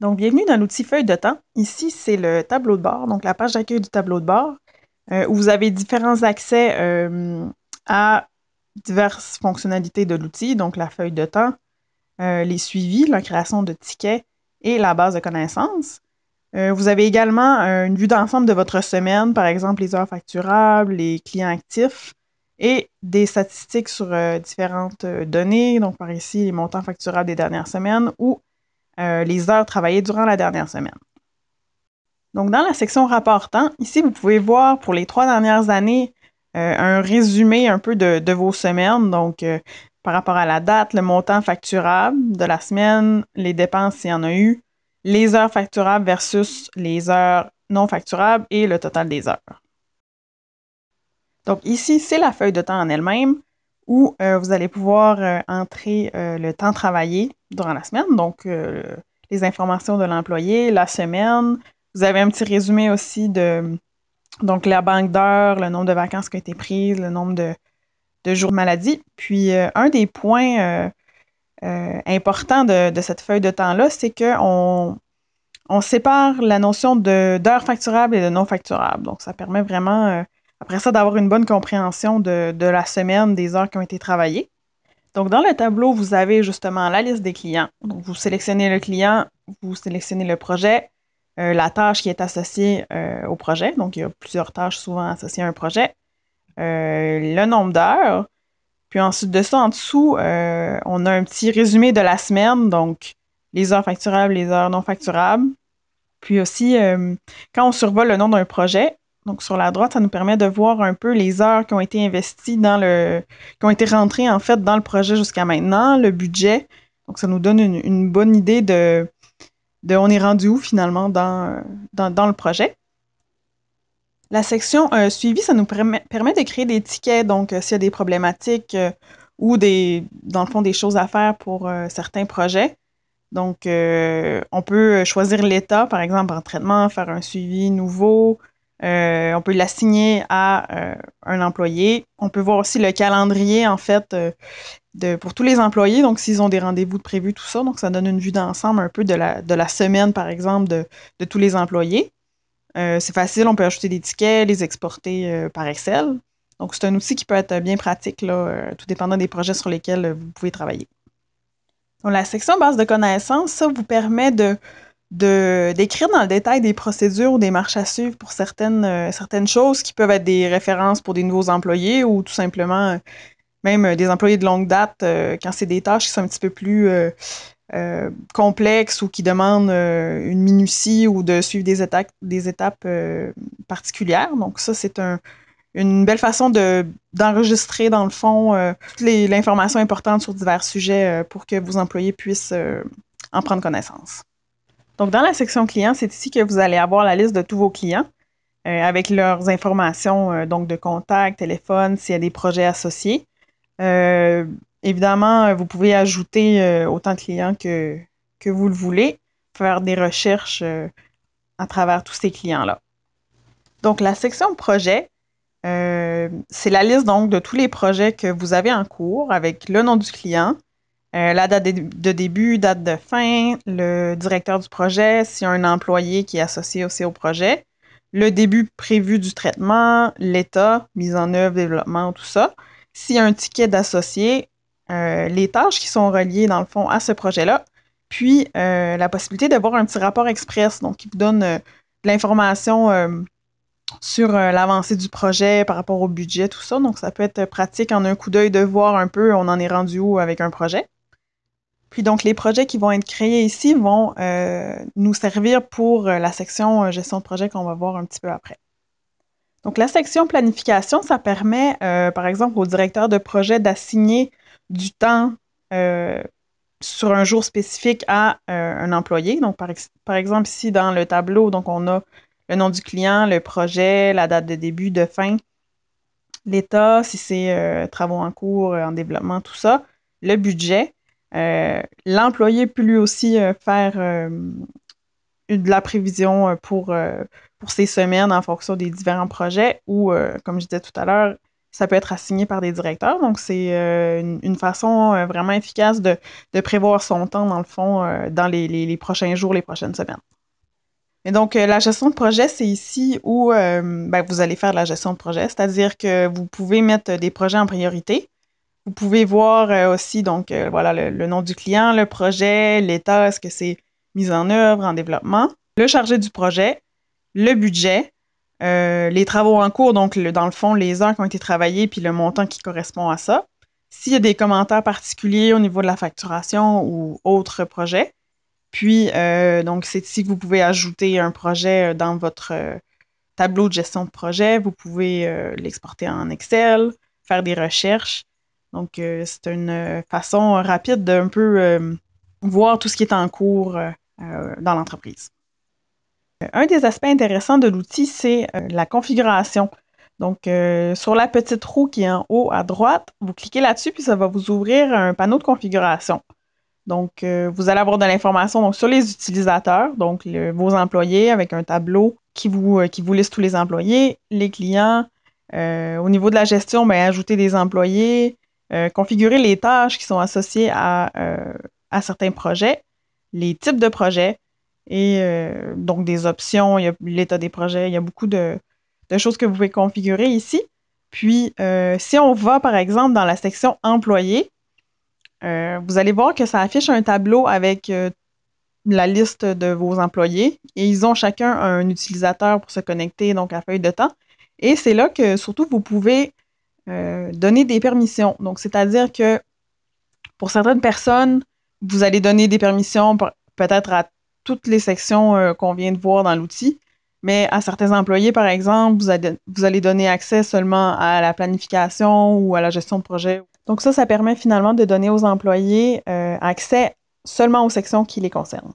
Donc, bienvenue dans l'outil Feuille de temps. Ici, c'est le tableau de bord, donc la page d'accueil du tableau de bord, où vous avez différents accès à diverses fonctionnalités de l'outil, donc la feuille de temps, les suivis, la création de tickets et la base de connaissances. Vous avez également une vue d'ensemble de votre semaine, par exemple les heures facturables, les clients actifs et des statistiques sur différentes données, donc par ici les montants facturables des dernières semaines ou les heures travaillées durant la dernière semaine. Donc, dans la section rapport temps, ici, vous pouvez voir pour les 3 dernières années un résumé un peu de vos semaines. Donc, par rapport à la date, le montant facturable de la semaine, les dépenses s'il y en a eu, les heures facturables versus les heures non facturables et le total des heures. Donc, ici, c'est la feuille de temps en elle-même où vous allez pouvoir entrer le temps travaillé durant la semaine, donc les informations de l'employé, la semaine. Vous avez un petit résumé aussi de donc la banque d'heures, le nombre de vacances qui ont été prises, le nombre de jours de maladie. Puis, un des points importants de cette feuille de temps-là, c'est qu'on sépare la notion d'heures facturables et de non facturables. Donc, ça permet vraiment, après ça, d'avoir une bonne compréhension de la semaine, des heures qui ont été travaillées. Donc, dans le tableau, vous avez justement la liste des clients. Donc, vous sélectionnez le client, vous sélectionnez le projet, la tâche qui est associée au projet. Donc, il y a plusieurs tâches souvent associées à un projet. Le nombre d'heures. Puis ensuite de ça, en dessous, on a un petit résumé de la semaine. Donc, les heures facturables, les heures non facturables. Puis aussi, quand on survole le nom d'un projet, donc sur la droite, ça nous permet de voir un peu les heures qui ont été investies qui ont été rentrées en fait dans le projet jusqu'à maintenant, le budget. Donc ça nous donne une bonne idée de on est rendu où finalement dans le projet. La section suivi, ça nous permet de créer des tickets. Donc s'il y a des problématiques ou dans le fond, des choses à faire pour certains projets. Donc, on peut choisir l'état, par exemple, en traitement, faire un suivi nouveau. On peut l'assigner à un employé. On peut voir aussi le calendrier, en fait, pour tous les employés. Donc, s'ils ont des rendez-vous de prévus, tout ça. Donc, ça donne une vue d'ensemble un peu de la semaine, par exemple, de tous les employés. C'est facile, on peut ajouter des tickets, les exporter par Excel. Donc, c'est un outil qui peut être bien pratique, là, tout dépendant des projets sur lesquels vous pouvez travailler. Donc, la section base de connaissances, ça vous permet d'écrire dans le détail des procédures ou des marches à suivre pour certaines choses qui peuvent être des références pour des nouveaux employés ou tout simplement même des employés de longue date quand c'est des tâches qui sont un petit peu plus complexes ou qui demandent une minutie ou de suivre des étapes particulières. Donc ça, c'est une belle façon d'enregistrer, dans le fond, toute l'information importante sur divers sujets pour que vos employés puissent en prendre connaissance. Donc, dans la section clients, c'est ici que vous allez avoir la liste de tous vos clients avec leurs informations donc de contact, téléphone, s'il y a des projets associés. Évidemment, vous pouvez ajouter autant de clients que vous le voulez, faire des recherches à travers tous ces clients-là. Donc, la section projet, c'est la liste donc de tous les projets que vous avez en cours avec le nom du client, la date de début, date de fin, le directeur du projet, s'il y a un employé qui est associé aussi au projet, le début prévu du traitement, l'état, mise en œuvre, développement, tout ça. S'il y a un ticket d'associé, les tâches qui sont reliées dans le fond à ce projet-là, puis la possibilité d'avoir un petit rapport express, donc qui vous donne de l'information sur l'avancée du projet par rapport au budget, tout ça. Donc, ça peut être pratique en un coup d'œil de voir un peu on en est rendu où avec un projet. Puis donc, les projets qui vont être créés ici vont nous servir pour la section gestion de projet qu'on va voir un petit peu après. Donc, la section planification, ça permet, par exemple, au directeur de projet d'assigner du temps sur un jour spécifique à un employé. Donc, par exemple, ici, dans le tableau, donc on a le nom du client, le projet, la date de début, de fin, l'état, si c'est travaux en cours, en développement, tout ça, le budget. L'employé peut lui aussi faire de la prévision pour ses semaines en fonction des différents projets ou, comme je disais tout à l'heure, Ça peut être assigné par des directeurs. Donc, c'est une façon vraiment efficace de prévoir son temps, dans le fond, dans les prochains jours, les prochaines semaines. Et donc, la gestion de projet, c'est ici où vous allez faire de la gestion de projet, c'est-à-dire que vous pouvez mettre des projets en priorité. Vous pouvez voir aussi, donc, voilà, le nom du client, le projet, l'état, est-ce que c'est mis en œuvre, en développement, le chargé du projet, le budget, les travaux en cours, donc, dans le fond, les heures qui ont été travaillées, puis le montant qui correspond à ça. S'il y a des commentaires particuliers au niveau de la facturation ou autres projets. Puis, donc, c'est ici que vous pouvez ajouter un projet dans votre tableau de gestion de projet. Vous pouvez l'exporter en Excel, faire des recherches. Donc, c'est une façon rapide d'un peu voir tout ce qui est en cours dans l'entreprise. Un des aspects intéressants de l'outil, c'est la configuration. Donc, sur la petite roue qui est en haut à droite, vous cliquez là-dessus, puis ça va vous ouvrir un panneau de configuration. Donc, vous allez avoir de l'information sur les utilisateurs, donc vos employés avec un tableau qui vous liste tous les employés, les clients. Au niveau de la gestion, ajouter des employés, configurer les tâches qui sont associées à certains projets, les types de projets et donc des options, il y a l'état des projets, il y a beaucoup de choses que vous pouvez configurer ici. Puis, si on va, par exemple, dans la section employés, vous allez voir que ça affiche un tableau avec la liste de vos employés et ils ont chacun un utilisateur pour se connecter donc à feuille de temps. Et c'est là que surtout vous pouvez donner des permissions. Donc, c'est-à-dire que pour certaines personnes, vous allez donner des permissions peut-être à toutes les sections qu'on vient de voir dans l'outil, mais à certains employés, par exemple, vous allez donner accès seulement à la planification ou à la gestion de projet. Donc ça permet finalement de donner aux employés accès seulement aux sections qui les concernent.